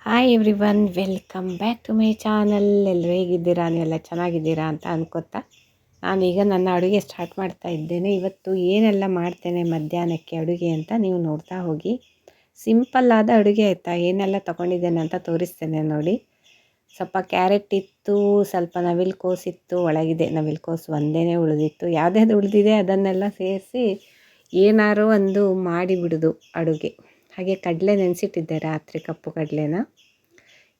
Hi everyone, welcome back to my channel. ಎಲ್ಲರೂ ಹೇಗಿದ್ದೀರಾ? ನೀವೆಲ್ಲ ಚೆನ್ನಾಗಿದ್ದೀರಾ ಅಂತ ಅನ್ಕೋತಾ ನಾನೀಗ ನನ್ನ ಅಡುಗೆ ಸ್ಟಾರ್ಟ್ ಮಾಡ್ತಾ ಇದ್ದೇನೆ. ಇವತ್ತು ಏನೆಲ್ಲ ಮಾಡ್ತೇನೆ ಮಧ್ಯಾಹ್ನಕ್ಕೆ ಅಡುಗೆ ಅಂತ ನೀವು ನೋಡ್ತಾ ಹೋಗಿ. ಸಿಂಪಲ್ ಆದ ಅಡುಗೆ ಆಯಿತಾ, ಏನೆಲ್ಲ ತೊಗೊಂಡಿದ್ದೇನೆ ಅಂತ ತೋರಿಸ್ತೇನೆ ನೋಡಿ. ಸ್ವಲ್ಪ ಕ್ಯಾರೆಟ್ ಇತ್ತು, ಸ್ವಲ್ಪ ನವಿಲುಕೋಸು ಇತ್ತು, ಒಳಗಿದೆ ನವಿಲುಕೋಸು ಒಂದೇ ಉಳಿದಿತ್ತು. ಯಾವುದ್ಯಾವುದು ಉಳಿದಿದೆ ಅದನ್ನೆಲ್ಲ ಸೇರಿಸಿ ಏನಾರು ಒಂದು ಮಾಡಿಬಿಡೋದು ಅಡುಗೆ. ಹಾಗೆ ಕಡಲೆ ನೆನೆಸಿಟ್ಟಿದ್ದೆ ರಾತ್ರಿ, ಕಪ್ಪು ಕಡಲೆನ.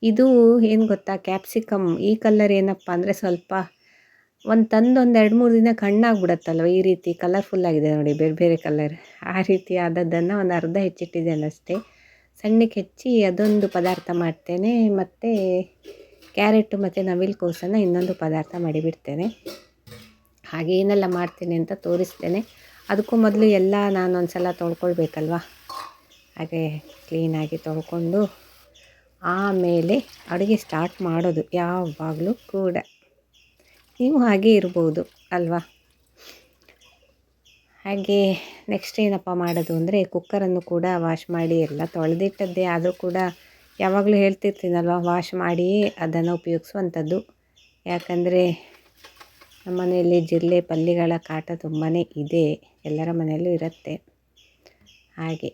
ಇದು ಏನು ಗೊತ್ತಾ, ಕ್ಯಾಪ್ಸಿಕಮ್. ಈ ಕಲರ್ ಏನಪ್ಪ ಅಂದರೆ ಸ್ವಲ್ಪ ಒಂದು 2-3 ದಿನಕ್ಕೆ ಹಣ್ಣಾಗ್ಬಿಡತ್ತಲ್ವ, ಈ ರೀತಿ ಕಲರ್ಫುಲ್ಲಾಗಿದೆ ನೋಡಿ, ಬೇರೆ ಬೇರೆ ಕಲರ್. ಆ ರೀತಿ ಆದದ್ದನ್ನು ಒಂದು ಅರ್ಧ ಹೆಚ್ಚಿಟ್ಟಿದ್ದೇನೆ ಅಷ್ಟೇ. ಸಣ್ಣಕ್ಕೆ ಹೆಚ್ಚಿ ಅದೊಂದು ಪದಾರ್ಥ ಮಾಡ್ತೇನೆ, ಮತ್ತು ಕ್ಯಾರೆಟು ಮತ್ತು ನವಿಲುಕೋಸನ್ನು ಇನ್ನೊಂದು ಪದಾರ್ಥ ಮಾಡಿಬಿಡ್ತೇನೆ. ಹಾಗೆ ಏನೆಲ್ಲ ಮಾಡ್ತೇನೆ ಅಂತ ತೋರಿಸ್ತೇನೆ. ಅದಕ್ಕೂ ಮೊದಲು ಎಲ್ಲ ನಾನು ಒಂದು ಸಲ ತೊಳ್ಕೊಳ್ಬೇಕಲ್ವ. ಹಾಗೆ ಕ್ಲೀನಾಗಿ ತೊಳ್ಕೊಂಡು ಆಮೇಲೆ ಅಡುಗೆ ಸ್ಟಾರ್ಟ್ ಮಾಡೋದು ಯಾವಾಗಲೂ ಕೂಡ. ನೀವು ಹಾಗೆ ಇರ್ಬೋದು ಅಲ್ವಾ. ಹಾಗೆ ನೆಕ್ಸ್ಟ್ ಏನಪ್ಪ ಮಾಡೋದು ಅಂದರೆ, ಕುಕ್ಕರನ್ನು ಕೂಡ ವಾಶ್ ಮಾಡಿ ಎಲ್ಲ ತೊಳೆದಿಟ್ಟದ್ದೇ ಆದರೂ ಕೂಡ ಯಾವಾಗಲೂ ಹೇಳ್ತಿರ್ತೀನಲ್ವ, ವಾಶ್ ಮಾಡಿಯೇ ಅದನ್ನು ಉಪಯೋಗಿಸುವಂಥದ್ದು. ಯಾಕಂದರೆ ನಮ್ಮ ಮನೆಯಲ್ಲಿ ಜಿರಳೆ ಪಲ್ಲಿಗಳ ಕಾಟ ತುಂಬಾ ಇದೆ, ಎಲ್ಲರ ಮನೆಯಲ್ಲೂ ಇರುತ್ತೆ. ಹಾಗೆ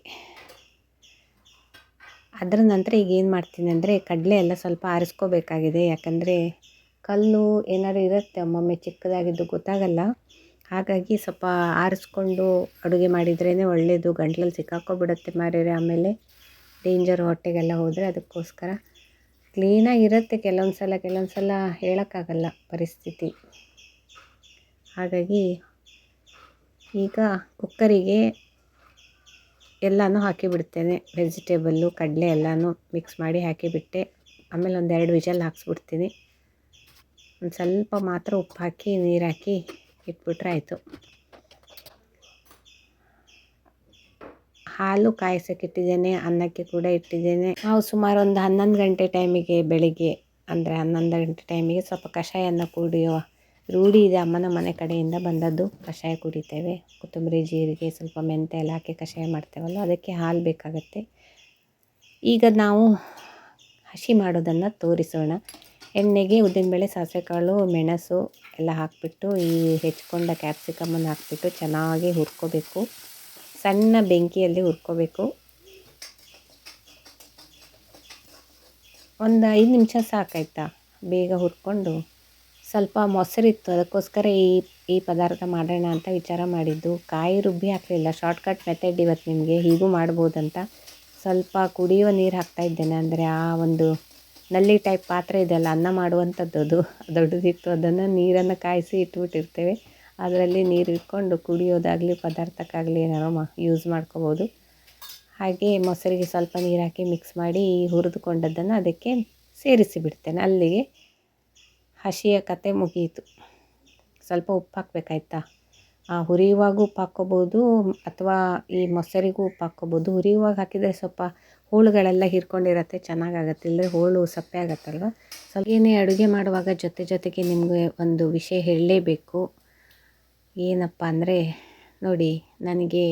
ಅದರ ನಂತರ ಈಗ ಏನು ಮಾಡ್ತೀನಿ ಅಂದರೆ, ಕಡಲೆ ಎಲ್ಲ ಸ್ವಲ್ಪ ಆರಿಸ್ಕೋಬೇಕಾಗಿದೆ. ಯಾಕಂದರೆ ಕಲ್ಲು ಏನಾದ್ರು ಇರುತ್ತೆ ಒಮ್ಮೊಮ್ಮೆ, ಚಿಕ್ಕದಾಗಿದ್ದು ಗೊತ್ತಾಗಲ್ಲ. ಹಾಗಾಗಿ ಸ್ವಲ್ಪ ಆರಿಸ್ಕೊಂಡು ಅಡುಗೆ ಮಾಡಿದ್ರೇ ಒಳ್ಳೆಯದು. ಗಂಟ್ಲಲ್ಲಿ ಸಿಕ್ಕಾಕೊಬಿಡುತ್ತೆ ಮಾರ್ಯಾರೆ, ಆಮೇಲೆ ಡೇಂಜರ್ ಹೊಟ್ಟೆಗೆಲ್ಲ ಹೋದರೆ. ಅದಕ್ಕೋಸ್ಕರ ಕ್ಲೀನಾಗಿರುತ್ತೆ ಕೆಲವೊಂದು ಸಲ ಹೇಳೋಕ್ಕಾಗಲ್ಲ ಪರಿಸ್ಥಿತಿ. ಹಾಗಾಗಿ ಈಗ ಕುಕ್ಕರಿಗೆ ಎಲ್ಲನೂ ಹಾಕಿಬಿಡ್ತೇನೆ. ವೆಜಿಟೇಬಲ್ಲು, ಕಡಲೆ ಎಲ್ಲನೂ ಮಿಕ್ಸ್ ಮಾಡಿ ಹಾಕಿಬಿಟ್ಟೆ. ಆಮೇಲೆ 1-2 ವಿಷಲ್ ಹಾಕ್ಸ್ಬಿಡ್ತೀನಿ. ಒಂದು ಸ್ವಲ್ಪ ಮಾತ್ರ ಉಪ್ಪು ಹಾಕಿ ನೀರು ಹಾಕಿ ಇಟ್ಬಿಟ್ರೆ ಆಯಿತು. ಹಾಲು ಕಾಯಿಸೋಕ್ಕಿಟ್ಟಿದ್ದೇನೆ, ಅನ್ನಕ್ಕೆ ಕೂಡ ಇಟ್ಟಿದ್ದೇನೆ. ನಾವು ಸುಮಾರು ಒಂದು 11 ಗಂಟೆ ಟೈಮಿಗೆ, ಬೆಳಿಗ್ಗೆ ಅಂದರೆ 11 ಗಂಟೆ ಟೈಮಿಗೆ ಸ್ವಲ್ಪ ಕಷಾಯನ ಕುಡಿಯುವ ರೂಢಿ ಇದೆ. ಅಮ್ಮನ ಮನೆ ಕಡೆಯಿಂದ ಬಂದದ್ದು ಕಷಾಯ ಕುಡಿತೇವೆ. ಕೊತ್ತಂಬರಿ, ಜೀರಿಗೆ, ಸ್ವಲ್ಪ ಮೆಂತ್ಯ ಎಲ್ಲ ಹಾಕಿ ಕಷಾಯ ಮಾಡ್ತೇವಲ್ಲ, ಅದಕ್ಕೆ ಹಾಲು ಬೇಕಾಗತ್ತೆ. ಈಗ ನಾವು ಹಸಿ ಮಾಡೋದನ್ನು ತೋರಿಸೋಣ. ಎಣ್ಣೆಗೆ ಉದ್ದಿನಬೇಳೆ, ಸಾಸಿವೆ ಕಾಳು, ಮೆಣಸು ಎಲ್ಲ ಹಾಕಿಬಿಟ್ಟು ಈ ಹೆಚ್ಕೊಂಡ ಕ್ಯಾಪ್ಸಿಕಮನ್ನು ಹಾಕಿಬಿಟ್ಟು ಚೆನ್ನಾಗಿ ಹುರ್ಕೋಬೇಕು. ಸಣ್ಣ ಬೆಂಕಿಯಲ್ಲಿ ಹುರ್ಕೋಬೇಕು. ಒಂದು 5 ನಿಮಿಷ ಸಾಕಾಯ್ತಾ, ಬೇಗ ಹುರ್ಕೊಂಡು. ಸ್ವಲ್ಪ ಮೊಸರಿತ್ತು, ಅದಕ್ಕೋಸ್ಕರ ಈ ಪದಾರ್ಥ ಮಾಡೋಣ ಅಂತ ವಿಚಾರ ಮಾಡಿದ್ದು. ಕಾಯಿ ರುಬ್ಬಿ ಹಾಕಲಿಲ್ಲ, ಶಾರ್ಟ್ಕಟ್ ಮೆಥಡ್ ಇವತ್ತು ನಿಮಗೆ, ಹೀಗೂ ಮಾಡ್ಬೋದಂತ. ಸ್ವಲ್ಪ ಕುಡಿಯುವ ನೀರು ಹಾಕ್ತಾಯಿದ್ದೇನೆ. ಅಂದರೆ ಆ ಒಂದು ನಲ್ಲಿ ಟೈಪ್ ಪಾತ್ರೆ ಇದೆಯಲ್ಲ, ಅನ್ನ ಮಾಡುವಂಥದ್ದು, ಅದು ದೊಡ್ಡದಿತ್ತು. ಅದನ್ನು ನೀರನ್ನು ಕಾಯಿಸಿ ಇಟ್ಬಿಟ್ಟಿರ್ತೇವೆ. ಅದರಲ್ಲಿ ನೀರು ಇಟ್ಕೊಂಡು ಕುಡಿಯೋದಾಗಲಿ ಪದಾರ್ಥಕ್ಕಾಗಲಿ ಏನಾರು ಯೂಸ್ ಮಾಡ್ಕೋಬೋದು. ಹಾಗೆ ಮೊಸರಿಗೆ ಸ್ವಲ್ಪ ನೀರು ಹಾಕಿ ಮಿಕ್ಸ್ ಮಾಡಿ ಹುರಿದುಕೊಂಡದ್ದನ್ನು ಅದಕ್ಕೆ ಸೇರಿಸಿ ಬಿಡ್ತೇನೆ. ಅಲ್ಲಿಗೆ ಹಸಿಯ ಕತೆ ಮುಗಿಯಿತು. ಸ್ವಲ್ಪ ಉಪ್ಪು ಹಾಕಬೇಕಾಯ್ತಾ. ಹುರಿಯುವಾಗ ಉಪ್ಪು ಹಾಕ್ಕೋಬೋದು, ಅಥವಾ ಈ ಮೊಸರಿಗೂ ಉಪ್ಪು ಹಾಕ್ಕೋಬೋದು. ಹುರಿಯುವಾಗ ಹಾಕಿದರೆ ಸ್ವಲ್ಪ ಹೋಳುಗಳೆಲ್ಲ ಹೀರ್ಕೊಂಡಿರತ್ತೆ, ಚೆನ್ನಾಗಾಗತ್ತೆ. ಇಲ್ಲದೆ ಹೋಳು ಸಪ್ಪೆ ಆಗತ್ತಲ್ವ. ಸ್ವಲ್ಪ ಏನೇ ಅಡುಗೆ ಮಾಡುವಾಗ ಜೊತೆಗೆ ನಿಮಗೆ ಒಂದು ವಿಷಯ ಹೇಳಲೇಬೇಕು. ಏನಪ್ಪ ಅಂದರೆ ನೋಡಿ, ನನಗೆ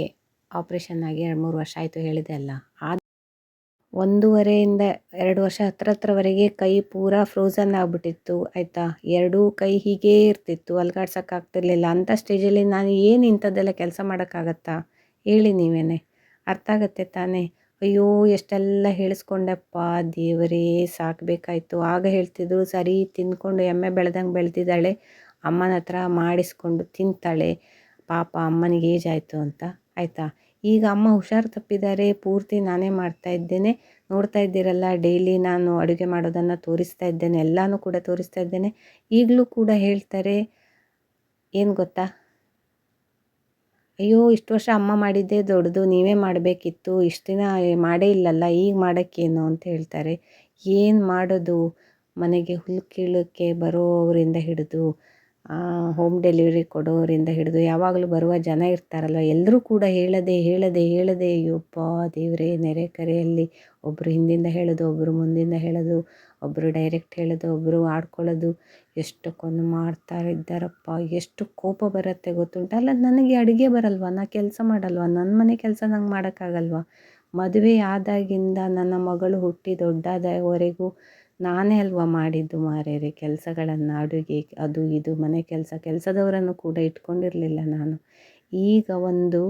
ಆಪ್ರೇಷನ್ ಆಗಿ 2-3 ವರ್ಷ ಆಯಿತು, ಹೇಳಿದೆ ಅಲ್ಲ. 1.5-2 ವರ್ಷ ಹತ್ರವರೆಗೆ ಕೈ ಪೂರಾ ಫ್ರೋಝನ್ ಆಗಿಬಿಟ್ಟಿತ್ತು ಆಯಿತಾ. 2 ಕೈ ಹೀಗೇ ಇರ್ತಿತ್ತು, ಅಲ್ಗಾಡ್ಸೋಕ್ಕಾಗ್ತಿರ್ಲಿಲ್ಲ. ಅಂಥ ಸ್ಟೇಜಲ್ಲಿ ನಾನು ಏನು ಇಂಥದ್ದೆಲ್ಲ ಕೆಲಸ ಮಾಡೋಕ್ಕಾಗತ್ತಾ ಹೇಳಿ ನೀವೇ, ಅರ್ಥ ಆಗುತ್ತೆ ತಾನೇ. ಅಯ್ಯೋ ಎಷ್ಟೆಲ್ಲ ಹೇಳಿಸ್ಕೊಂಡಪ್ಪ, ದೇವರೇ ಸಾಕಬೇಕಾಯ್ತು. ಆಗ ಹೇಳ್ತಿದ್ರು, ಸರಿ ತಿಂದ್ಕೊಂಡು ಎಮ್ಮೆ ಬೆಳೆದಂಗೆ ಬೆಳೆದಿದ್ದಾಳೆ, ಅಮ್ಮನ ಹತ್ರ ಮಾಡಿಸ್ಕೊಂಡು ತಿಂತಾಳೆ, ಪಾಪ ಅಮ್ಮನಿಗೆ ಏಜ್ ಆಯಿತು ಅಂತ ಆಯಿತಾ. ಈಗ ಅಮ್ಮ ಹುಷಾರು ತಪ್ಪಿದ್ದಾರೆ, ಪೂರ್ತಿ ನಾನೇ ಮಾಡ್ತಾ ಇದ್ದೇನೆ. ನೋಡ್ತಾ ಇದ್ದೀರಲ್ಲ, ಡೈಲಿ ನಾನು ಅಡುಗೆ ಮಾಡೋದನ್ನು ತೋರಿಸ್ತಾ ಇದ್ದೇನೆ, ಎಲ್ಲನೂ ಕೂಡ ತೋರಿಸ್ತಾ ಇದ್ದೇನೆ. ಈಗಲೂ ಕೂಡ ಹೇಳ್ತಾರೆ, ಏನು ಗೊತ್ತಾ, ಅಯ್ಯೋ ಇಷ್ಟು ವರ್ಷ ಅಮ್ಮ ಮಾಡಿದ್ದೇ ದೊಡ್ಡದು, ನೀವೇ ಮಾಡಬೇಕಿತ್ತು, ಇಷ್ಟು ದಿನ ಮಾಡೇ ಇಲ್ಲಲ್ಲ, ಈಗ ಮಾಡೋಕ್ಕೇನು ಅಂತ ಹೇಳ್ತಾರೆ. ಏನು ಮಾಡೋದು, ಮನೆಗೆ ಹುಲ್ಲು ಕೀಳೋಕ್ಕೆ ಬರೋವರಿಂದ ಹಿಡಿದು ಹೋಮ್ ಡೆಲಿವರಿ ಕೊಡೋರಿಂದ ಹಿಡಿದು ಯಾವಾಗಲೂ ಬರುವ ಜನ ಇರ್ತಾರಲ್ವ, ಎಲ್ಲರೂ ಕೂಡ ಹೇಳದೆ ಅಯ್ಯಪ್ಪ ದೇವರೇ, ನೆರೆಕರೆಯಲ್ಲಿ ಒಬ್ಬರು ಹಿಂದಿಂದ ಹೇಳೋದು, ಒಬ್ಬರು ಮುಂದಿಂದ ಹೇಳೋದು, ಒಬ್ಬರು ಡೈರೆಕ್ಟ್ ಹೇಳೋದು, ಒಬ್ಬರು ಆಡ್ಕೊಳ್ಳೋದು, ಎಷ್ಟಕ್ಕೊಂದು ಮಾಡ್ತಾ ಇದ್ದಾರಪ್ಪ. ಎಷ್ಟು ಕೋಪ ಬರುತ್ತೆ ಗೊತ್ತುಂಟಲ್ಲ. ನನಗೆ ಅಡುಗೆ ಬರಲ್ವ, ನಾ ಕೆಲಸ ಮಾಡಲ್ವ, ನನ್ನ ಮನೆ ಕೆಲಸ ನಂಗೆ ಮಾಡೋಕ್ಕಾಗಲ್ವ. ಮದುವೆ ಆದಾಗಿಂದ ನನ್ನ ಮಗಳು ಹುಟ್ಟಿ ದೊಡ್ಡಾದವರೆಗೂ ನಾನೇ ಅಲ್ವಾ ಮಾಡಿದ್ದು ಮಾರೇರೆ ಕೆಲಸಗಳನ್ನು, ಅಡುಗೆ ಅದು ಇದು ಮನೆ ಕೆಲಸದವರನ್ನು ಕೂಡ ಇಟ್ಕೊಂಡಿರಲಿಲ್ಲ ನಾನು. ಈಗ ಒಂದು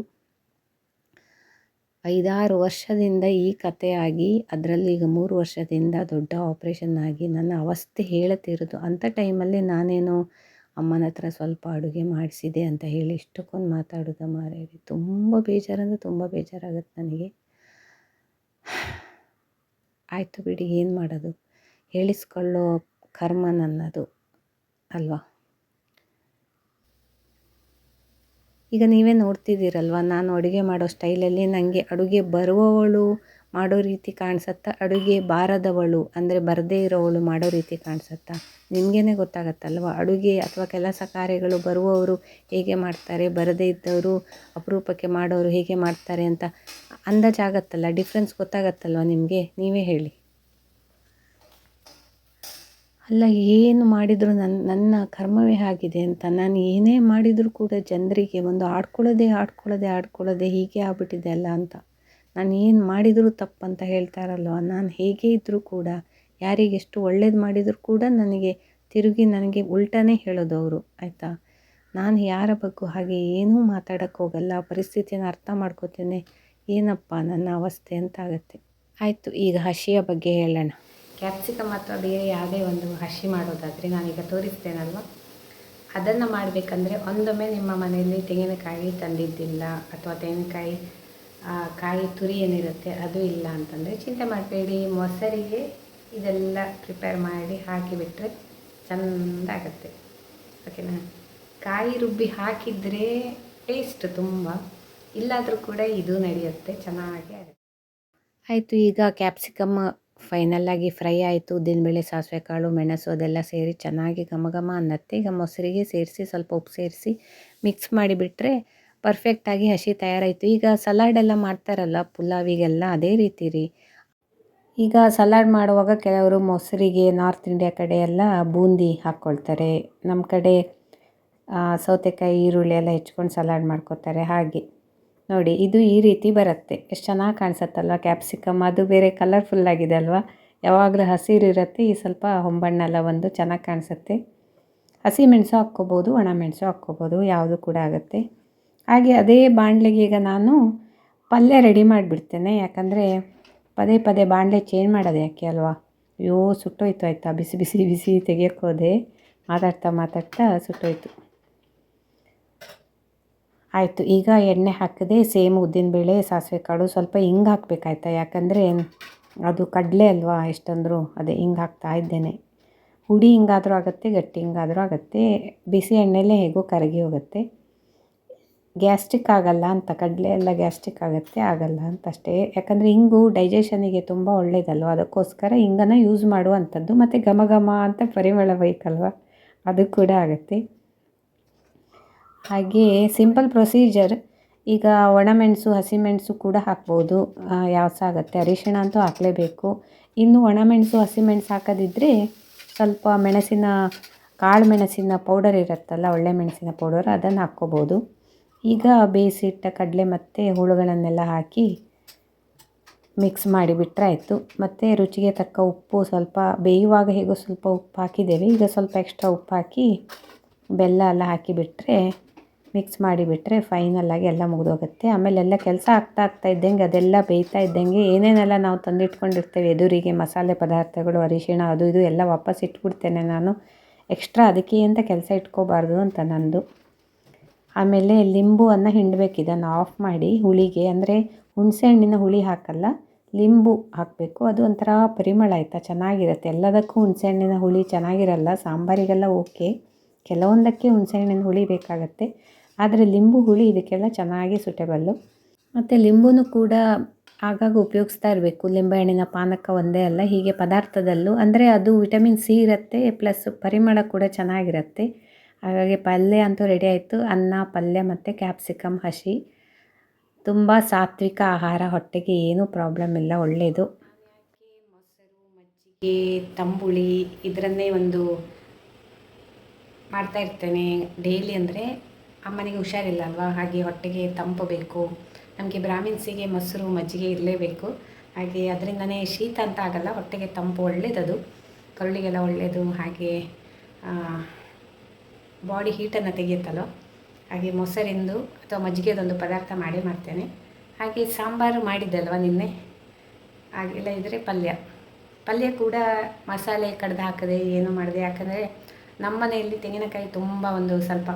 5-6 ವರ್ಷದಿಂದ ಈ ಕಥೆಯಾಗಿ, ಅದರಲ್ಲಿ ಈಗ 3 ವರ್ಷದಿಂದ ದೊಡ್ಡ ಆಪ್ರೇಷನ್ ಆಗಿ ನನ್ನ ಅವಸ್ಥೆ ಹೇಳುತ್ತಿರೋದು. ಅಂಥ ಟೈಮಲ್ಲಿ ನಾನೇನೋ ಅಮ್ಮನ ಹತ್ರ ಸ್ವಲ್ಪ ಅಡುಗೆ ಮಾಡಿಸಿದೆ ಅಂತ ಹೇಳಿ ಇಷ್ಟಕ್ಕೊಂದು ಮಾತಾಡೋದು ಮಾರೇರಿ. ತುಂಬ ಬೇಜಾರಂದರೆ ತುಂಬ ಬೇಜಾರಾಗುತ್ತೆ ನನಗೆ. ಆಯಿತು ಬಿಡಿ, ಏನು ಮಾಡೋದು, ಹೇಳಿಸ್ಕೊಳ್ಳೋ ಕರ್ಮ ನನ್ನದು ಅಲ್ವಾ. ಈಗ ನೀವೇ ನೋಡ್ತಿದ್ದೀರಲ್ವ, ನಾನು ಅಡುಗೆ ಮಾಡೋ ಸ್ಟೈಲಲ್ಲಿ ನನಗೆ ಅಡುಗೆ ಬರುವವಳು ಮಾಡೋ ರೀತಿ ಕಾಣಿಸುತ್ತಾ, ಅಡುಗೆ ಬಾರದವಳು ಅಂದರೆ ಬರದೇ ಇರೋವಳು ಮಾಡೋ ರೀತಿ ಕಾಣಿಸುತ್ತಾ? ನಿಮಗೇ ಗೊತ್ತಾಗತ್ತಲ್ವ ಅಡುಗೆ ಅಥವಾ ಕೆಲಸ ಕಾರ್ಯಗಳು ಬರುವವರು ಹೇಗೆ ಮಾಡ್ತಾರೆ, ಬರದೇ ಇದ್ದವರು ಅಪರೂಪಕ್ಕೆ ಮಾಡೋರು ಹೇಗೆ ಮಾಡ್ತಾರೆ ಅಂತ ಅಂದಾಜಾಗತ್ತಲ್ಲ, ಡಿಫ್ರೆನ್ಸ್ ಗೊತ್ತಾಗತ್ತಲ್ವ ನಿಮಗೆ, ನೀವೇ ಹೇಳಿ. ಅಲ್ಲ, ಏನು ಮಾಡಿದರೂ ನನ್ನ ಕರ್ಮವೇ ಆಗಿದೆ ಅಂತ. ನಾನು ಏನೇ ಮಾಡಿದರೂ ಕೂಡ ಜನರಿಗೆ ಒಂದು ಆಡ್ಕೊಳ್ಳೋದೇ ಹೀಗೆ ಆಗ್ಬಿಟ್ಟಿದೆ ಅಲ್ಲ ಅಂತ. ನಾನು ಏನು ಮಾಡಿದರೂ ತಪ್ಪಂತ ಹೇಳ್ತಾರಲ್ವ, ನಾನು ಹೇಗೆ ಇದ್ದರೂ ಕೂಡ ಯಾರಿಗೆಷ್ಟು ಒಳ್ಳೇದು ಮಾಡಿದರೂ ಕೂಡ ನನಗೆ ಉಲ್ಟನೇ ಹೇಳೋದು ಅವರು, ಆಯಿತಾ. ನಾನು ಯಾರ ಬಗ್ಗೂ ಹಾಗೆ ಏನೂ ಮಾತಾಡೋಕ್ಕೆ ಹೋಗಲ್ಲ, ಪರಿಸ್ಥಿತಿಯನ್ನು ಅರ್ಥ ಮಾಡ್ಕೋತೇನೆ. ಏನಪ್ಪ ನನ್ನ ಅವಸ್ಥೆ ಅಂತ ಆಗುತ್ತೆ. ಆಯಿತು, ಈಗ ಹಸಿಯ ಬಗ್ಗೆ ಹೇಳೋಣ. ಕ್ಯಾಪ್ಸಿಕಮ್ ಅಥವಾ ಬೇರೆ ಯಾವುದೇ ಒಂದು ಹಸಿ ಮಾಡೋದಾದರೆ ನಾನೀಗ ತೋರಿಸ್ತೇನಲ್ವ, ಅದನ್ನು ಮಾಡಬೇಕಂದ್ರೆ ಒಂದೊಮ್ಮೆ ನಿಮ್ಮ ಮನೆಯಲ್ಲಿ ತೆಂಗಿನಕಾಯಿ ತಂದಿದ್ದಿಲ್ಲ ಅಥವಾ ತೆಂಗಿನಕಾಯಿ ಕಾಯಿ ತುರಿ ಏನಿರುತ್ತೆ ಅದು ಇಲ್ಲ ಅಂತಂದರೆ ಚಿಂತೆ ಮಾಡಬೇಡಿ, ಮೊಸರಿಗೆ ಇದೆಲ್ಲ ಪ್ರಿಪೇರ್ ಮಾಡಿ ಹಾಕಿಬಿಟ್ರೆ ಚೆಂದ ಆಗುತ್ತೆ, ಓಕೆನಾ. ಕಾಯಿ ರುಬ್ಬಿ ಹಾಕಿದರೆ ಟೇಸ್ಟ್ ತುಂಬ, ಇಲ್ಲಾದರೂ ಕೂಡ ಇದು ನಡೆಯುತ್ತೆ, ಚೆನ್ನಾಗಿ ಆಗುತ್ತೆ. ಆಯಿತು, ಈಗ ಕ್ಯಾಪ್ಸಿಕಮ್ ಫೈನಲ್ಲಾಗಿ ಫ್ರೈ ಆಯಿತು. ಉದ್ದಿನಬೇಳೆ, ಸಾಸಿವೆ ಕಾಳು, ಮೆಣಸು ಅದೆಲ್ಲ ಸೇರಿ ಚೆನ್ನಾಗಿ ಘಮ ಅನ್ನತ್ತೆ. ಈಗ ಮೊಸರಿಗೆ ಸೇರಿಸಿ ಸ್ವಲ್ಪ ಉಪ್ಪು ಸೇರಿಸಿ ಮಿಕ್ಸ್ ಮಾಡಿಬಿಟ್ರೆ ಪರ್ಫೆಕ್ಟಾಗಿ ಹಸಿ ತಯಾರಾಯಿತು. ಈಗ ಸಲಾಡೆಲ್ಲ ಮಾಡ್ತಾರಲ್ಲ ಪುಲಾವಿಗೆಲ್ಲ, ಅದೇ ರೀತಿ ರೀ. ಈಗ ಸಲಾಡ್ ಮಾಡುವಾಗ ಕೆಲವರು ಮೊಸರಿಗೆ ನಾರ್ತ್ ಇಂಡಿಯಾ ಕಡೆ ಎಲ್ಲ ಬೂಂದಿ ಹಾಕ್ಕೊಳ್ತಾರೆ, ನಮ್ಮ ಕಡೆ ಸೌತೆಕಾಯಿ ಈರುಳ್ಳಿ ಎಲ್ಲ ಹೆಚ್ಕೊಂಡು ಸಲಾಡ್ ಮಾಡ್ಕೊತಾರೆ. ಹಾಗೆ ನೋಡಿ, ಇದು ಈ ರೀತಿ ಬರುತ್ತೆ. ಎಷ್ಟು ಚೆನ್ನಾಗಿ ಕಾಣಿಸುತ್ತಲ್ವ ಕ್ಯಾಪ್ಸಿಕಮ್, ಅದು ಬೇರೆ ಕಲರ್ಫುಲ್ಲಾಗಿದೆ ಅಲ್ವಾ. ಯಾವಾಗಲೂ ಹಸಿರು ಇರುತ್ತೆ, ಈ ಸ್ವಲ್ಪ ಹೊಂಬಣ್ಣೆಲ್ಲ ಒಂದು ಚೆನ್ನಾಗಿ ಕಾಣಿಸುತ್ತೆ. ಹಸಿಮೆಣಸು ಹಾಕ್ಕೋಬೋದು, ಒಣಮೆಣಸು ಹಾಕ್ಕೋಬೋದು, ಯಾವುದು ಕೂಡ ಆಗುತ್ತೆ. ಹಾಗೆ ಅದೇ ಬಾಣಲೆಗೆ ಈಗ ನಾನು ಪಲ್ಯ ರೆಡಿ ಮಾಡಿಬಿಡ್ತೇನೆ, ಯಾಕಂದರೆ ಪದೇ ಬಾಣಲೆ ಚೇಂಜ್ ಮಾಡೋದು ಯಾಕೆ ಅಲ್ವಾ. ಅಯ್ಯೋ ಸುಟ್ಟೋಯ್ತು, ಆಯಿತಾ, ಬಿಸಿ ತೆಗಿಯೋಕ್ಕೆ ಹೋದೆ, ಮಾತಾಡ್ತಾ ಸುಟ್ಟೋಯ್ತು. ಆಯಿತು, ಈಗ ಎಣ್ಣೆ ಹಾಕಿದೆ, ಸೇಮ್ ಉದ್ದಿನಬೇಳೆ, ಸಾಸಿವೆ ಕಾಳು, ಸ್ವಲ್ಪ ಹಿಂಗೆ ಹಾಕಬೇಕಾಯ್ತಾ, ಯಾಕಂದರೆ ಅದು ಕಡಲೆ ಅಲ್ವಾ ಎಷ್ಟಂದರೂ, ಅದೇ ಹಿಂಗೆ ಹಾಕ್ತಾ ಇದ್ದೇನೆ. ಹುಡಿ ಹಿಂಗಾದರೂ ಆಗುತ್ತೆ, ಗಟ್ಟಿ ಹಿಂಗಾದರೂ ಆಗುತ್ತೆ, ಬಿಸಿ ಎಣ್ಣೆಲೇ ಹೇಗೋ ಕರಗಿ ಹೋಗುತ್ತೆ. ಗ್ಯಾಸ್ಟ್ರಿಕ್ ಆಗಲ್ಲ ಅಂತ, ಕಡಲೆ ಎಲ್ಲ ಗ್ಯಾಸ್ಟ್ರಿಕ್ ಆಗಲ್ಲ ಅಂತ ಅಷ್ಟೇ. ಯಾಕಂದರೆ ಹಿಂಗು ಡೈಜೆಷನಿಗೆ ತುಂಬ ಒಳ್ಳೆಯದಲ್ವ, ಅದಕ್ಕೋಸ್ಕರ ಹಿಂಗನ್ನು ಯೂಸ್ ಮಾಡುವಂಥದ್ದು. ಮತ್ತು ಘಮ ಅಂತ ಪರಿಮಳ ಬೇಕಲ್ವ, ಅದು ಕೂಡ ಆಗುತ್ತೆ. ಹಾಗೆ ಸಿಂಪಲ್ ಪ್ರೊಸೀಜರ್. ಈಗ ಒಣಮೆಣಸು, ಹಸಿಮೆಣಸು ಕೂಡ ಹಾಕ್ಬೋದು, ಯಾವ ಸಹ ಆಗುತ್ತೆ. ಅರಿಶಿಣ ಅಂತೂ ಹಾಕಲೇಬೇಕು. ಇನ್ನು ಒಣಮೆಣಸು, ಹಸಿಮೆಣಸು ಹಾಕೋದಿದ್ದರೆ ಸ್ವಲ್ಪ ಕಾಳು ಮೆಣಸಿನ ಪೌಡರ್ ಇರುತ್ತಲ್ಲ, ಒಳ್ಳೆ ಮೆಣಸಿನ ಪೌಡರ್, ಅದನ್ನು ಹಾಕ್ಕೋಬೋದು. ಈಗ ಬೇಯಿಸಿಟ್ಟ ಕಡಲೆ ಮತ್ತು ಹುಳುಗಳನ್ನೆಲ್ಲ ಹಾಕಿ ಮಿಕ್ಸ್ ಮಾಡಿಬಿಟ್ರೆ ಆಯಿತು. ಮತ್ತು ರುಚಿಗೆ ತಕ್ಕ ಉಪ್ಪು, ಸ್ವಲ್ಪ ಬೇಯುವಾಗ ಹೇಗೋ ಸ್ವಲ್ಪ ಉಪ್ಪು ಹಾಕಿದ್ದೇವೆ, ಈಗ ಸ್ವಲ್ಪ ಎಕ್ಸ್ಟ್ರಾ ಉಪ್ಪು ಹಾಕಿ ಬೆಲ್ಲ ಎಲ್ಲ ಹಾಕಿಬಿಟ್ರೆ, ಮಿಕ್ಸ್ ಮಾಡಿಬಿಟ್ರೆ ಫೈನಲ್ಲಾಗಿ ಎಲ್ಲ ಮುಗಿದೋಗುತ್ತೆ. ಆಮೇಲೆ ಎಲ್ಲ ಕೆಲಸ ಆಗ್ತಾ ಇದ್ದಂಗೆ, ಅದೆಲ್ಲ ಬೇಯ್ತಾ ಇದ್ದಂಗೆ ಏನೇನೆಲ್ಲ ನಾವು ತಂದಿಟ್ಕೊಂಡಿರ್ತೇವೆ ಎದುರಿಗೆ, ಮಸಾಲೆ ಪದಾರ್ಥಗಳು, ಅರಿಶಿಣ ಅದು ಇದು ಎಲ್ಲ ವಾಪಸ್ ಇಟ್ಬಿಡ್ತೇನೆ ನಾನು. ಎಕ್ಸ್ಟ್ರಾ ಅದಕ್ಕೆ ಅಂತ ಕೆಲಸ ಇಟ್ಕೋಬಾರ್ದು ಅಂತ ನಂದು. ಆಮೇಲೆ ಲಿಂಬುವನ್ನು ಹಿಂಡಬೇಕು, ಇದನ್ನು ಆಫ್ ಮಾಡಿ. ಹುಳಿಗೆ ಅಂದರೆ ಹುಣಸೆ ಹಣ್ಣಿನ ಹುಳಿ ಹಾಕಲ್ಲ, ಲಿಂಬು ಹಾಕಬೇಕು. ಅದು ಒಂಥರ ಪರಿಮಳ ಆಯಿತಾ, ಚೆನ್ನಾಗಿರುತ್ತೆ. ಎಲ್ಲದಕ್ಕೂ ಹುಣಸೆ ಹಣ್ಣಿನ ಹುಳಿ ಚೆನ್ನಾಗಿರಲ್ಲ, ಸಾಂಬಾರಿಗೆಲ್ಲ ಓಕೆ, ಕೆಲವೊಂದಕ್ಕೆ ಹುಣಸೆ ಹಣ್ಣಿನ ಹುಳಿ ಬೇಕಾಗತ್ತೆ. ಆದರೆ ಲಿಂಬು ಹುಳಿ ಇದಕ್ಕೆಲ್ಲ ಚೆನ್ನಾಗಿ ಸೂಟೇಬಲ್ಲು. ಮತ್ತು ಲಿಂಬುನೂ ಕೂಡ ಆಗಾಗ ಉಪಯೋಗಿಸ್ತಾ ಇರಬೇಕು. ಲಿಂಬೆಹಣ್ಣಿನ ಪಾನಕ ಒಂದೇ ಅಲ್ಲ, ಹೀಗೆ ಪದಾರ್ಥದಲ್ಲೂ, ಅಂದರೆ ಅದು ವಿಟಮಿನ್ ಸಿ ಇರುತ್ತೆ, ಪ್ಲಸ್ ಪರಿಮಳ ಕೂಡ ಚೆನ್ನಾಗಿರುತ್ತೆ. ಹಾಗಾಗಿ ಪಲ್ಯ ಅಂತೂ ರೆಡಿ ಆಯಿತು. ಅನ್ನ, ಪಲ್ಯ ಮತ್ತು ಕ್ಯಾಪ್ಸಿಕಮ್ ಹಸಿ, ತುಂಬ ಸಾತ್ವಿಕ ಆಹಾರ, ಹೊಟ್ಟೆಗೆ ಏನೂ ಪ್ರಾಬ್ಲಮ್ ಇಲ್ಲ, ಒಳ್ಳೆಯದು. ಮೊಸರು, ಮಜ್ಜಿಗೆ, ತಂಬುಳಿ ಇದರನ್ನೇ ಒಂದು ಮಾಡ್ತಾಯಿರ್ತೇನೆ ಡೈಲಿ. ಅಂದರೆ ಅಮ್ಮನಿಗೆ ಹುಷಾರಿಲ್ಲ ಅಲ್ವಾ, ಹಾಗೆ ಹೊಟ್ಟೆಗೆ ತಂಪು ಬೇಕು, ನಮಗೆ ಬ್ರಾಹ್ಮಿನ್ಸಿಗೆ ಮೊಸರು ಮಜ್ಜಿಗೆ ಇರಲೇಬೇಕು. ಹಾಗೆ ಅದರಿಂದನೇ ಶೀತ ಅಂತ ಆಗಲ್ಲ, ಹೊಟ್ಟೆಗೆ ತಂಪು, ಒಳ್ಳೆಯದದು, ಕರುಳಿಗೆಲ್ಲ ಒಳ್ಳೆಯದು. ಹಾಗೆ ಬಾಡಿ ಹೀಟನ್ನು ತೆಗೆಯುತ್ತಲ್ಲೋ, ಹಾಗೆ ಮೊಸರಿಂದು ಅಥವಾ ಮಜ್ಜಿಗೆದೊಂದು ಪದಾರ್ಥ ಮಾಡೇ ಮಾಡ್ತೇನೆ. ಹಾಗೆ ಸಾಂಬಾರು ಮಾಡಿದ್ದಲ್ವ ನಿನ್ನೆ, ಹಾಗೆಲ್ಲ ಇದ್ದರೆ ಪಲ್ಯ ಕೂಡ ಮಸಾಲೆ ಕಡ್ದು ಹಾಕದೆ ಏನೂ ಮಾಡಿದೆ. ಯಾಕಂದರೆ ನಮ್ಮ ಮನೆಯಲ್ಲಿ ತೆಂಗಿನಕಾಯಿ ತುಂಬ ಒಂದು ಸ್ವಲ್ಪ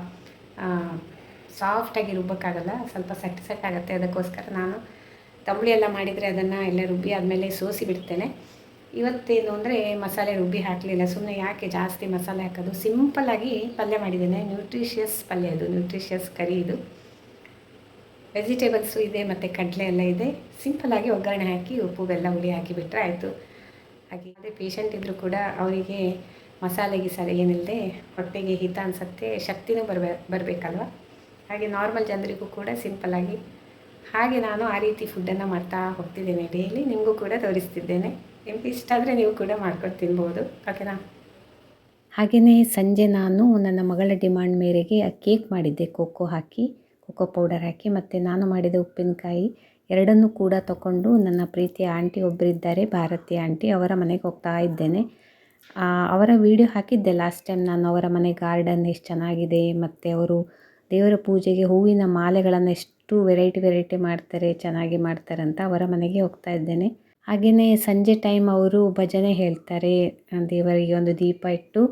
ಸಾಫ್ಟಾಗಿ ರುಬ್ಬಕ್ಕಾಗಲ್ಲ, ಸ್ವಲ್ಪ ಸೆಟ್ಟಾಗುತ್ತೆ. ಅದಕ್ಕೋಸ್ಕರ ನಾನು ತಂಬುಳಿ ಎಲ್ಲ ಮಾಡಿದರೆ ಅದನ್ನು ಎಲ್ಲ ರುಬ್ಬಿ ಆದಮೇಲೆ ಸೋಸಿ ಬಿಡ್ತೇನೆ. ಇವತ್ತೇನು ಅಂದರೆ ಮಸಾಲೆ ರುಬ್ಬಿ ಹಾಕಲಿಲ್ಲ, ಸುಮ್ಮನೆ ಯಾಕೆ ಜಾಸ್ತಿ ಮಸಾಲೆ ಹಾಕೋದು, ಸಿಂಪಲ್ಲಾಗಿ ಪಲ್ಯ ಮಾಡಿದ್ದೇನೆ. ನ್ಯೂಟ್ರಿಷಿಯಸ್ ಪಲ್ಯ ಇದು, ನ್ಯೂಟ್ರಿಷಿಯಸ್ ಕರಿ ಇದು. ವೆಜಿಟೇಬಲ್ಸು ಇದೆ ಮತ್ತು ಕಡಲೆ ಎಲ್ಲ ಇದೆ. ಸಿಂಪಲ್ಲಾಗಿ ಒಗ್ಗರಣೆ ಹಾಕಿ ಉಪ್ಪು ಬೆಲ್ಲ ಹುಳಿ ಹಾಕಿಬಿಟ್ರೆ ಆಯಿತು. ಹಾಗೆ ಅದೇ ಪೇಷಂಟ್ ಇದ್ದರೂ ಕೂಡ ಅವರಿಗೆ ಮಸಾಲೆ ಗಿಸಾಲೆ ಏನಿಲ್ಲದೆ ಹೊಟ್ಟೆಗೆ ಹಿತ ಅನಿಸುತ್ತೆ, ಶಕ್ತಿನೂ ಬರಬೇಕಲ್ವ. ಹಾಗೆ ನಾರ್ಮಲ್ ಜನರಿಗೂ ಕೂಡ ಸಿಂಪಲ್ಲಾಗಿ ಹಾಗೆ ನಾನು ಆ ರೀತಿ ಫುಡ್ಡನ್ನು ಮಾಡ್ತಾ ಹೋಗ್ತಿದ್ದೇನೆ ಡೈಲಿ. ನಿಮಗೂ ಕೂಡ ತೋರಿಸ್ತಿದ್ದೇನೆ. ನಿಮ್ಗೆ ಇಷ್ಟ ಆದರೆ ನೀವು ಕೂಡ ಮಾಡ್ಕೊಂಡು ತಿನ್ಬೋದು, ಓಕೆನಾ. ಹಾಗೆಯೇ ಸಂಜೆ ನಾನು ನನ್ನ ಮಗಳ ಡಿಮಾಂಡ್ ಮೇರೆಗೆ ಕೇಕ್ ಮಾಡಿದ್ದೆ, ಕೋಕೋ ಪೌಡರ್ ಹಾಕಿ, ಮತ್ತು ನಾನು ಮಾಡಿದ ಉಪ್ಪಿನಕಾಯಿ ಎರಡನ್ನೂ ಕೂಡ ತಗೊಂಡು ನನ್ನ ಪ್ರೀತಿಯ ಆಂಟಿ ಒಬ್ಬರಿದ್ದಾರೆ, ಭಾರತಿ ಆಂಟಿ, ಅವರ ಮನೆಗೆ ಹೋಗ್ತಾ ಇದ್ದೇನೆ. ಅವರ ವಿಡಿಯೋ ಹಾಕಿದ್ದೆ ಲಾಸ್ಟ್ ಟೈಮ್ ನಾನು. ಅವರ ಮನೆ ಗಾರ್ಡನ್ ಎಷ್ಟು ಚೆನ್ನಾಗಿದೆ, ಮತ್ತು ಅವರು ದೇವರ ಪೂಜೆಗೆ ಹೂವಿನ ಮಾಲೆಗಳನ್ನು ಎಷ್ಟು ವೆರೈಟಿ ಮಾಡ್ತಾರೆ, ಚೆನ್ನಾಗಿ ಮಾಡ್ತಾರೆ ಅಂತ ಅವರ ಮನೆಗೆ ಹೋಗ್ತಾ ಇದ್ದೇನೆ. ಹಾಗೆಯೇ ಸಂಜೆ ಟೈಮ್ ಅವರು ಭಜನೆ ಹೇಳ್ತಾರೆ, ದೇವರಿಗೆ ಒಂದು ದೀಪ ಇಟ್ಟು.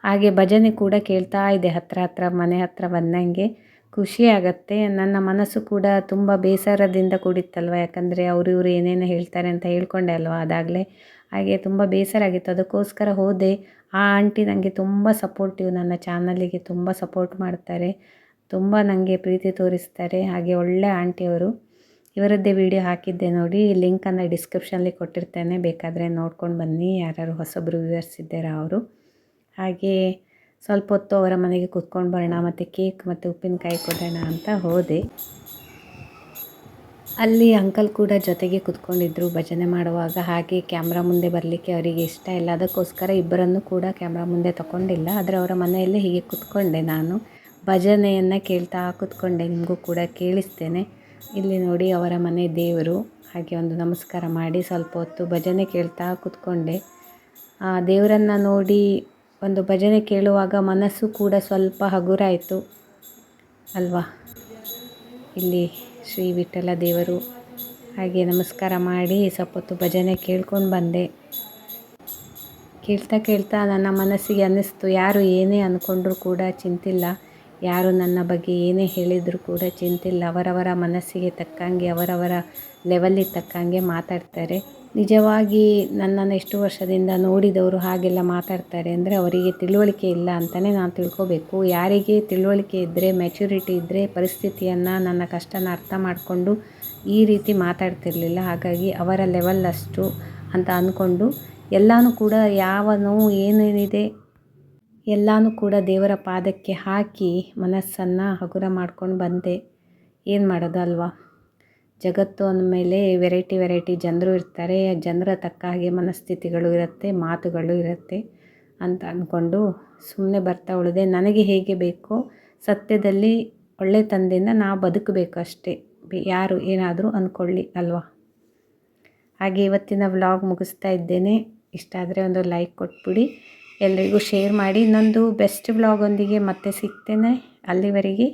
ಹಾಗೆ ಭಜನೆ ಕೂಡ ಕೇಳ್ತಾ ಇದೆ, ಹತ್ರ ಮನೆ ಹತ್ರ ಬಂದಂಗೆ ಖುಷಿ ಆಗುತ್ತೆ. ನನ್ನ ಮನಸ್ಸು ಕೂಡ ತುಂಬ ಬೇಸರದಿಂದ ಕೂಡಿತ್ತಲ್ವ, ಯಾಕಂದರೆ ಇವರು ಏನೇನು ಹೇಳ್ತಾರೆ ಅಂತ ಹೇಳ್ಕೊಂಡೆ ಅಲ್ವ ಅದಾಗಲೇ. ಹಾಗೆ ತುಂಬ ಬೇಸರ ಆಗಿತ್ತು, ಅದಕ್ಕೋಸ್ಕರ ಹೋದೆ. ಆ ಆಂಟಿ ನನಗೆ ತುಂಬ ಸಪೋರ್ಟಿವ್, ನನ್ನ ಚಾನಲಿಗೆ ತುಂಬ ಸಪೋರ್ಟ್ ಮಾಡ್ತಾರೆ, ತುಂಬ ನನಗೆ ಪ್ರೀತಿ ತೋರಿಸ್ತಾರೆ. ಹಾಗೆ ಒಳ್ಳೆ ಆಂಟಿಯವರು. ಇವರದ್ದೇ ವಿಡಿಯೋ ಹಾಕಿದ್ದೆ ನೋಡಿ, ಲಿಂಕನ್ನು ಡಿಸ್ಕ್ರಿಪ್ಷನಲ್ಲಿ ಕೊಟ್ಟಿರ್ತೇನೆ, ಬೇಕಾದರೆ ನೋಡ್ಕೊಂಡು ಬನ್ನಿ, ಯಾರು ಹೊಸಬ್ರು ವ್ಯೂವರ್ಸ್ ಇದ್ದಾರಾ ಅವರು. ಹಾಗೆ ಸ್ವಲ್ಪ ಹೊತ್ತು ಅವರ ಮನೆಗೆ ಕೂತ್ಕೊಂಡು ಬರೋಣ, ಮತ್ತು ಕೇಕ್ ಮತ್ತು ಉಪ್ಪಿನಕಾಯಿ ಕೊಡೋಣ ಅಂತ ಹೋದೆ. ಅಲ್ಲಿ ಅಂಕಲ್ ಕೂಡ ಜೊತೆಗೆ ಕೂತ್ಕೊಂಡಿದ್ದರು ಭಜನೆ ಮಾಡುವಾಗ. ಹಾಗೆ ಕ್ಯಾಮ್ರಾ ಮುಂದೆ ಬರಲಿಕ್ಕೆ ಅವರಿಗೆ ಇಷ್ಟ ಇಲ್ಲ, ಅದಕ್ಕೋಸ್ಕರ ಇಬ್ಬರನ್ನು ಕೂಡ ಕ್ಯಾಮ್ರಾ ಮುಂದೆ ತಗೊಂಡಿಲ್ಲ. ಆದರೆ ಅವರ ಮನೆಯಲ್ಲೇ ಹೀಗೆ ಕೂತ್ಕೊಂಡೆ, ನಾನು ಭಜನೆಯನ್ನು ಕೇಳ್ತಾ ಕೂತ್ಕೊಂಡೆ. ನಿಮಗೂ ಕೂಡ ಕೇಳಿಸ್ತೇನೆ. ಇಲ್ಲಿ ನೋಡಿ ಅವರ ಮನೆ ದೇವರು. ಹಾಗೆ ಒಂದು ನಮಸ್ಕಾರ ಮಾಡಿ ಸ್ವಲ್ಪ ಹೊತ್ತು ಭಜನೆ ಕೇಳ್ತಾ ಕೂತ್ಕೊಂಡೆ. ದೇವರನ್ನು ನೋಡಿ ಒಂದು ಭಜನೆ ಕೇಳುವಾಗ ಮನಸ್ಸು ಕೂಡ ಸ್ವಲ್ಪ ಹಗುರಾಯಿತು ಅಲ್ವಾ. ಇಲ್ಲಿ ಶ್ರೀ ವಿಠಲ ದೇವರು. ಹಾಗೆ ನಮಸ್ಕಾರ ಮಾಡಿ ಸ್ವಲ್ಪ ಹೊತ್ತು ಭಜನೆ ಕೇಳ್ಕೊಂಡು ಬಂದೆ. ಕೇಳ್ತಾ ನನ್ನ ಮನಸ್ಸಿಗೆ ಅನ್ನಿಸ್ತು, ಯಾರು ಏನೇ ಅಂದ್ಕೊಂಡ್ರೂ ಕೂಡ ಚಿಂತಿಲ್ಲ, ಯಾರು ನನ್ನ ಬಗ್ಗೆ ಏನೇ ಹೇಳಿದರೂ ಕೂಡ ಚಿಂತಿಲ್ಲ. ಅವರವರ ಮನಸ್ಸಿಗೆ ತಕ್ಕಂಗೆ, ಅವರವರ ಲೆವೆಲ್ಲಿಗೆ ತಕ್ಕಂಗೆ ಮಾತಾಡ್ತಾರೆ. ನಿಜವಾಗಿ ನನ್ನನ್ನು ಎಷ್ಟು ವರ್ಷದಿಂದ ನೋಡಿದವರು ಹಾಗೆಲ್ಲ ಮಾತಾಡ್ತಾರೆ ಅಂದರೆ ಅವರಿಗೆ ತಿಳುವಳಿಕೆ ಇಲ್ಲ ಅಂತಲೇ ನಾನು ತಿಳ್ಕೊಬೇಕು. ಯಾರಿಗೆ ತಿಳುವಳಿಕೆ ಇದ್ದರೆ, ಮೆಚುರಿಟಿ ಇದ್ದರೆ, ಪರಿಸ್ಥಿತಿಯನ್ನು, ನನ್ನ ಕಷ್ಟನ ಅರ್ಥ ಮಾಡಿಕೊಂಡು ಈ ರೀತಿ ಮಾತಾಡ್ತಿರಲಿಲ್ಲ. ಹಾಗಾಗಿ ಅವರ ಲೆವೆಲ್ ಅಷ್ಟು ಅಂತ ಅಂದ್ಕೊಂಡು ಎಲ್ಲನೂ ಕೂಡ, ಯಾವ ನೋವು ಏನೇನಿದೆ ಎಲ್ಲನೂ ಕೂಡ ದೇವರ ಪಾದಕ್ಕೆ ಹಾಕಿ ಮನಸ್ಸನ್ನು ಹಗುರ ಮಾಡ್ಕೊಂಡು ಬಂದೆ. ಏನು ಮಾಡೋದು ಅಲ್ವಾ. ಜಗತ್ತು ಅಂದಮೇಲೆ ವೆರೈಟಿ ಜನರು ಇರ್ತಾರೆ, ಜನರ ತಕ್ಕ ಹಾಗೆ ಮನಸ್ಥಿತಿಗಳು ಇರುತ್ತೆ, ಮಾತುಗಳು ಇರುತ್ತೆ ಅಂತ ಅಂದ್ಕೊಂಡು ಸುಮ್ಮನೆ ಬರ್ತಾ ಉಳಿದೆ. ನನಗೆ ಹೇಗೆ ಬೇಕೋ ಸತ್ಯದಲ್ಲಿ ಒಳ್ಳೆತನದಿಂದ ನಾವು ಬದುಕಬೇಕು ಅಷ್ಟೇ, ಯಾರು ಏನಾದರೂ ಅಂದ್ಕೊಳ್ಳಿ ಅಲ್ವಾ. ಹಾಗೆ ಇವತ್ತಿನ ವ್ಲಾಗ್ ಮುಗಿಸ್ತಾ ಇದ್ದೇನೆ. ಇಷ್ಟ ಆದರೆ ಒಂದು ಲೈಕ್ ಕೊಟ್ಬಿಡಿ, ಎಲ್ರಿಗೂ ಶೇರ್ ಮಾಡಿ. ಇನ್ನೊಂದು ಬೆಸ್ಟ್ ವ್ಲಾಗೊಂದಿಗೆ ಮತ್ತೆ ಸಿಗ್ತೇನೆ. ಅಲ್ಲಿವರೆಗೆ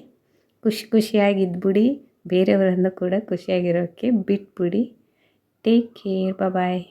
ಖುಷಿಯಾಗಿದ್ಬಿಡಿ, ಬೇರೆಯವರನ್ನು ಕೂಡ ಖುಷಿಯಾಗಿರೋಕ್ಕೆ ಬಿಟ್ಬಿಡಿ. ಟೇಕ್ ಕೇರ್, ಬಾಯ್.